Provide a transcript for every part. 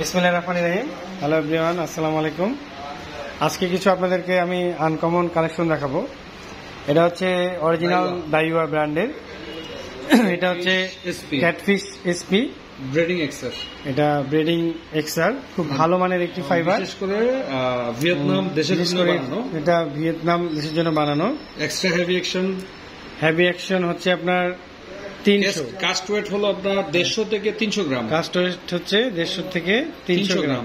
বিসমিল্লাহির রহমানির রহিম। Hello everyone, আসসালামু আলাইকুম। আজকে কিছু আপনাদেরকে আমি আনকমন কালেকশন দেখাবো। এটা হচ্ছে অরিজিনাল ডাইওয়া ব্র্যান্ডের। এটা হচ্ছে ক্যাটফিশ এসপি ব্রিডিং এক্সার। এটা ব্রিডিং এক্সার, খুব ভালো মানের একটি ফাইবার। বিশেষ করে ভিয়েতনাম দেশের জন্য বানানো। এটা ভিয়েতনাম দেশের জন্য বানানো। এক্সট্রা হেভি অ্যাকশন হচ্ছে আপনার 300। কাস্ট ওয়েট হলো আপনার 150 থেকে 300 গ্রাম। কাস্ট ওয়েট হচ্ছে 150 থেকে 300 গ্রাম।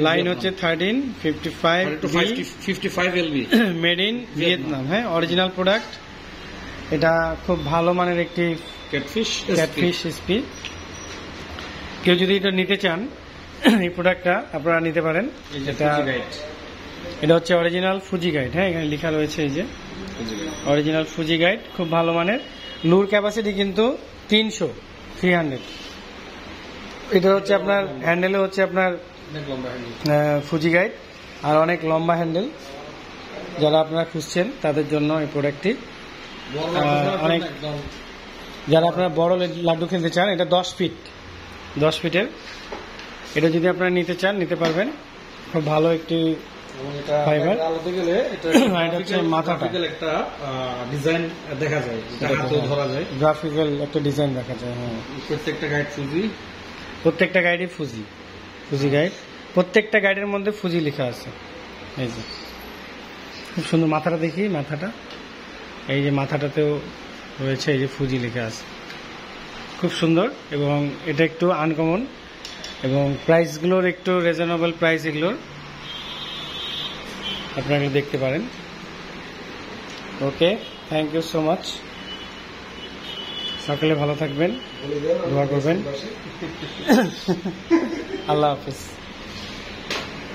লাইন হচ্ছে 1355 to 55 LB। Made in Vietnam. হ্যাঁ, অরিজিনাল প্রোডাক্ট। এটা খুব ভালো মানের একটি ক্যাটফিশ এসপি। কেউ যদি এটা নিতে চান, এই প্রোডাক্টটা আপনারা নিতে পারেন। এটা হচ্ছে অরিজিনাল ফুজি গাইড। হ্যাঁ, এখানে লেখা রয়েছে এই যে অরিজিনাল ফুজি গাইড, খুব ভালো মানের। লুর ক্যাপাসিটি কিন্তু 300। এটা হচ্ছে আপনার হ্যান্ডেলে হচ্ছে আপনার ফুজি গাইড, আর অনেক লম্বা হ্যান্ডেল। যারা আপনারা খুঁজছেন তাদের জন্য এই প্রোডাক্টটি অনেক। যারা আপনারা বড় লাড্ডু খেলতে চান, এটা 10 ফিটের। এটা যদি আপনারা নিতে চান নিতে পারবেন। খুব ভালো একটি ফাইবার। এটা হচ্ছে মাথাটা একটা ডিজাইন দেখা যায়, হাতেও ধরা যায়, গ্রাফিক্যাল একটা ডিজাইন দেখা যায়। হ্যাঁ, প্রত্যেকটা গাইডে ফুজি গাইড। প্রত্যেকটা গাইডের মধ্যে ফুজি লেখা আছে। এই যে খুব সুন্দর মাথাটা, দেখি মাথাটা। এই যে মাথাটাতেও রয়েছে এই যে ফুজি লেখা আছে, খুব সুন্দর। এবং এটা একটু আনকমন, এবং প্রাইসগুলোর একটু রিজনেবল প্রাইস এগুলোর, আপনারা দেখতে পারেন। ওকে, থ্যাংক ইউ সো মাচ। সকালে ভালো থাকবেন, দোয়া করবেন। আল্লাহ হাফিজ।